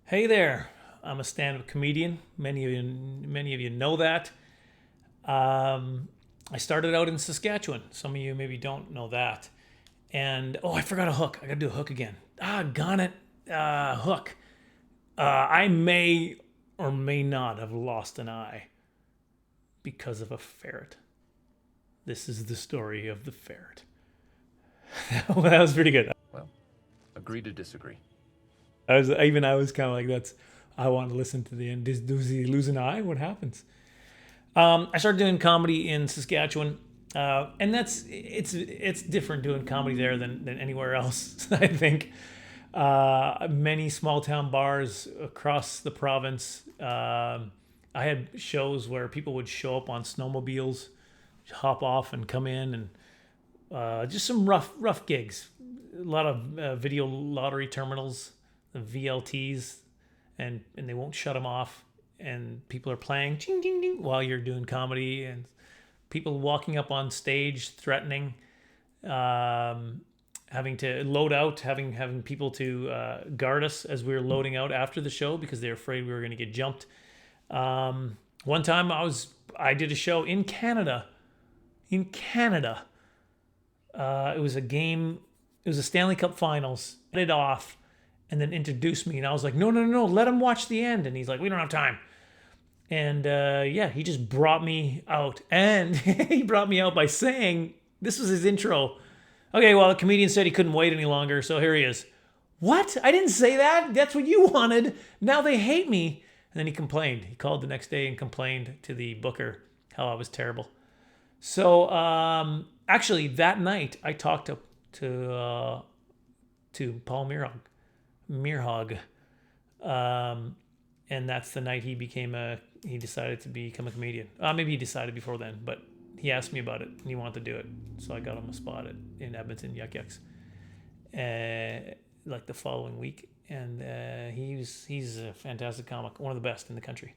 Hey there, I'm a stand-up comedian. Many of you know that. I started out in Saskatchewan. Some of you maybe don't know that. And I forgot a hook. I gotta do a hook again. Gone it. Hook. I may or may not have lost an eye because of a ferret. This is the story of the ferret. That was pretty good. Well, agree to disagree. I was kind of like, I want to listen to the end. Does he lose an eye? What happens? I started doing comedy in Saskatchewan, and it's different doing comedy there than anywhere else. I think many small town bars across the province. I had shows where people would show up on snowmobiles, hop off and come in, and just some rough gigs. A lot of video lottery terminals, the VLTs, and they won't shut them off. And people are playing ding, ding, ding, while you're doing comedy, and people walking up on stage threatening, having to load out, having people to guard us as we were loading out after the show because they're afraid we were going to get jumped. One time I did a show in Canada. It was a game. It was a Stanley Cup Finals. It off, and then introduced me, and I was like, no, let him watch the end. And he's like, we don't have time. And he just brought me out. And he brought me out by saying, this was his intro. Okay, well, the comedian said he couldn't wait any longer, so here he is. What? I didn't say that. That's what you wanted. Now they hate me. And then he complained. He called the next day and complained to the booker how I was terrible. So actually, that night, I talked to Paul Mearhog. And that's the night he decided to become a comedian. Maybe he decided before then, but he asked me about it and he wanted to do it. So I got him a spot in Edmonton Yuck Yucks, like the following week. And he's a fantastic comic, one of the best in the country.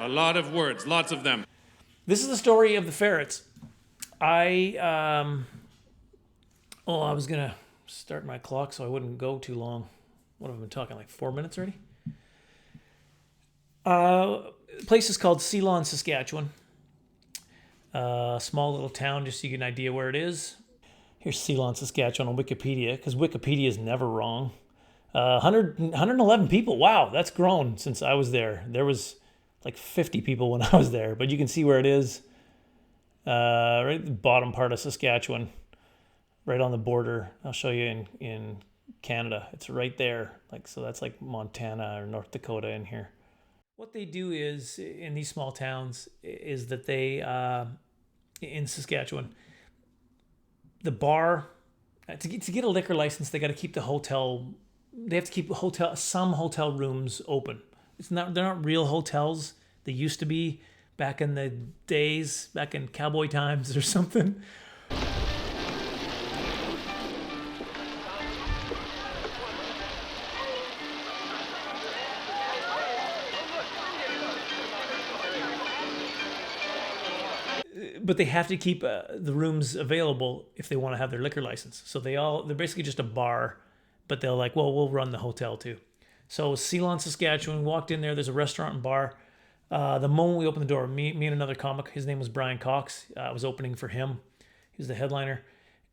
A lot of words, lots of them. This is the story of the ferrets. I was gonna start my clock so I wouldn't go too long. What have I been talking, like 4 minutes already? The place is called Leland, Saskatchewan. Small little town, just so you get an idea where it is. Here's Leland, Saskatchewan on Wikipedia, because Wikipedia is never wrong. 111 people. Wow, that's grown since I was there. There was like 50 people when I was there, but you can see where it is. Right at the bottom part of Saskatchewan, right on the border. I'll show you in Canada. It's right there. So that's like Montana or North Dakota in here. What they do is, in these small towns, is that they, in Saskatchewan, the bar, to get a liquor license, they got to keep they have to keep some hotel rooms open. They're not real hotels. They used to be back in the days, back in cowboy times or something. But they have to keep the rooms available if they want to have their liquor license. So they're basically just a bar, but they're like, well, we'll run the hotel too. So Leland, Saskatchewan, walked in there. There's a restaurant and bar. The moment we opened the door, me and another comic, his name was Brian Cox. I was opening for him. He was the headliner.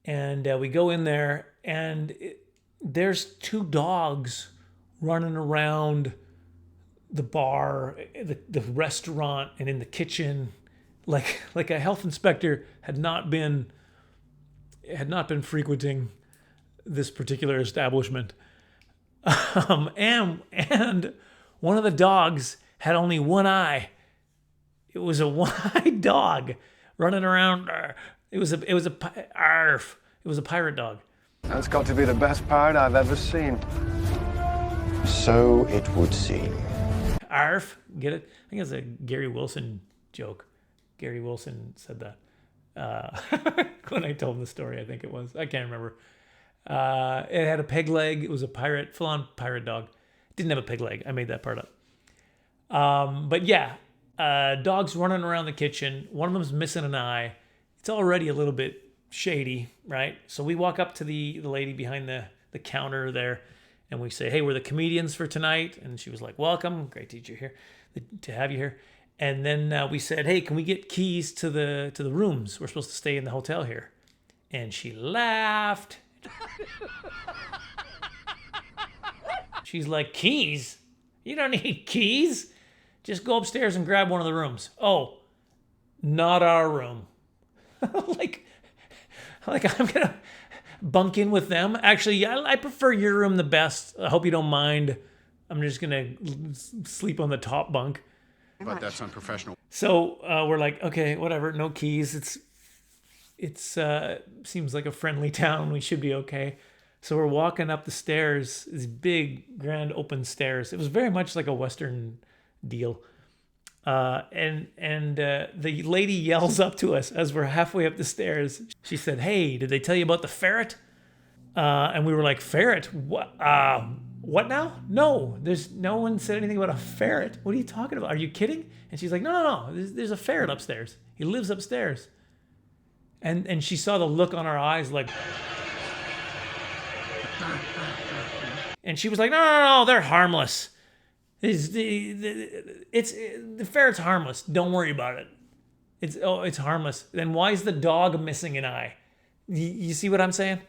And we go in there, and there's two dogs running around the bar, the restaurant, and in the kitchen. Like a health inspector had not been frequenting this particular establishment, and one of the dogs had only one eye. It was a one-eyed dog running around. It was a pirate dog. That's got to be the best pirate I've ever seen. So it would seem. Arf, get it? I think it's a Gary Wilson joke. Gary Wilson said that. When I told him the story, I think it was. I can't remember. It had a peg leg. It was a pirate, full-on pirate dog. Didn't have a peg leg. I made that part up. But yeah, dogs running around the kitchen. One of them's missing an eye. It's already a little bit shady, right? So we walk up to the lady behind the counter there, and we say, hey, we're the comedians for tonight. And she was like, welcome. Great to have you here. And then we said, hey, can we get keys to the rooms? We're supposed to stay in the hotel here. And she laughed. She's like, keys? You don't need keys. Just go upstairs and grab one of the rooms. Oh, not our room. like I'm going to bunk in with them. Actually, I prefer your room the best. I hope you don't mind. I'm just going to sleep on the top bunk. But that's unprofessional. So we're like, okay, whatever, no keys. It's seems like a friendly town. We should be okay. So we're walking up the stairs, these big, grand, open stairs. It was very much like a Western deal. And the lady yells up to us as we're halfway up the stairs. She said, hey, did they tell you about the ferret? And we were like, ferret? What now? No, there's no one said anything about a ferret. What are you talking about? Are you kidding? And she's like, no. There's a ferret upstairs. He lives upstairs. And she saw the look on our eyes like... And she was like, no, they're harmless. The ferret's harmless. Don't worry about it. It's harmless. Then why is the dog missing an eye? You see what I'm saying?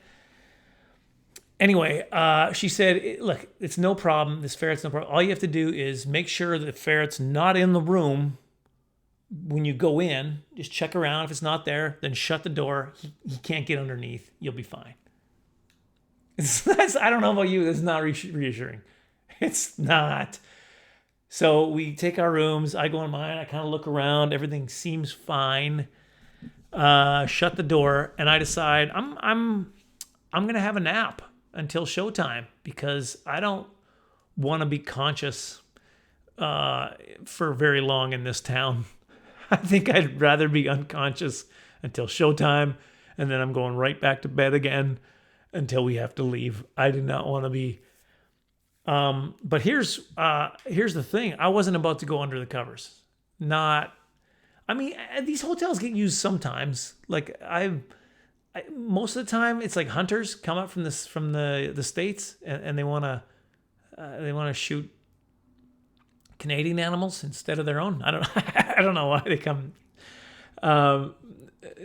Anyway, she said, look, it's no problem. This ferret's no problem. All you have to do is make sure the ferret's not in the room when you go in. Just check around. If it's not there, then shut the door. He can't get underneath. You'll be fine. I don't know about you. That's not reassuring. It's not. So we take our rooms. I go in mine. I kind of look around. Everything seems fine. Shut the door, and I decide I'm gonna have a nap until showtime because I don't want to be conscious for very long in this town. I think I'd rather be unconscious until showtime, and then I'm going right back to bed again until we have to leave. I do not want to be. But here's the thing. I wasn't about to go under the covers. These hotels get used sometimes. Like most of the time, it's like hunters come up from the States and they want to shoot Canadian animals instead of their own. I don't know why they come.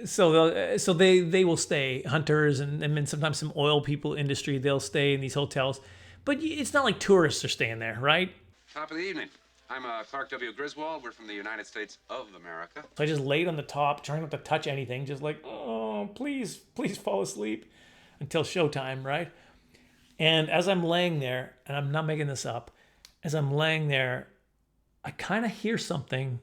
So they will stay, hunters and then sometimes some oil people industry. They'll stay in these hotels, but it's not like tourists are staying there, right? Top of the evening. I'm Clark W. Griswold. We're from the United States of America. So I just laid on the top, trying not to touch anything, just like, oh, please fall asleep until showtime, right? And as I'm laying there, and I'm not making this up, as I'm laying there, I kind of hear something,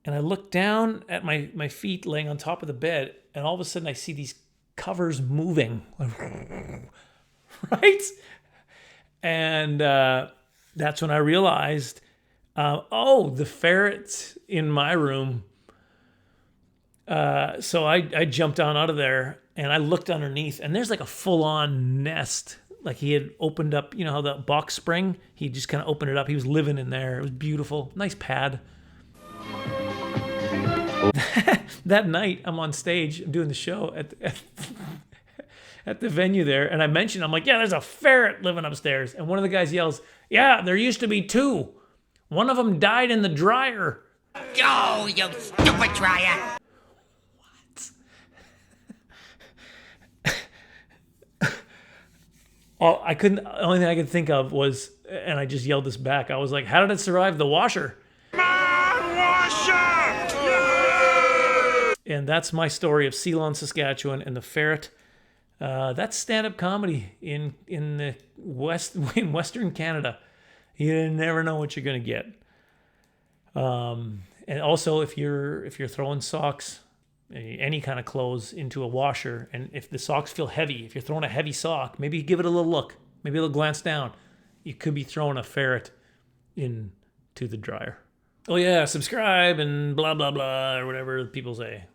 and I look down at my feet laying on top of the bed, and all of a sudden I see these covers moving, right? And that's when I realized, the ferret's in my room. So I jumped on out of there, and I looked underneath, and there's like a full-on nest. Like he had opened up, you know how the box spring? He just kind of opened it up. He was living in there. It was beautiful. Nice pad. That night, I'm on stage. I'm doing the show at the venue there. And I mentioned, I'm like, yeah, there's a ferret living upstairs. And one of the guys yells, yeah, there used to be two. One of them died in the dryer. Oh, you stupid dryer. The only thing I could think of was, and I just yelled this back, I was like, how did it survive the washer? And that's my story of Leland, Saskatchewan, and the ferret. That's stand-up comedy in Western Canada. You never know what you're gonna get. And also, if you're throwing socks, any kind of clothes into a washer, and if the socks feel heavy, if you're throwing a heavy sock, maybe give it a little look, maybe a little glance down. You could be throwing a ferret into the dryer. Oh yeah, subscribe and blah blah blah or whatever people say.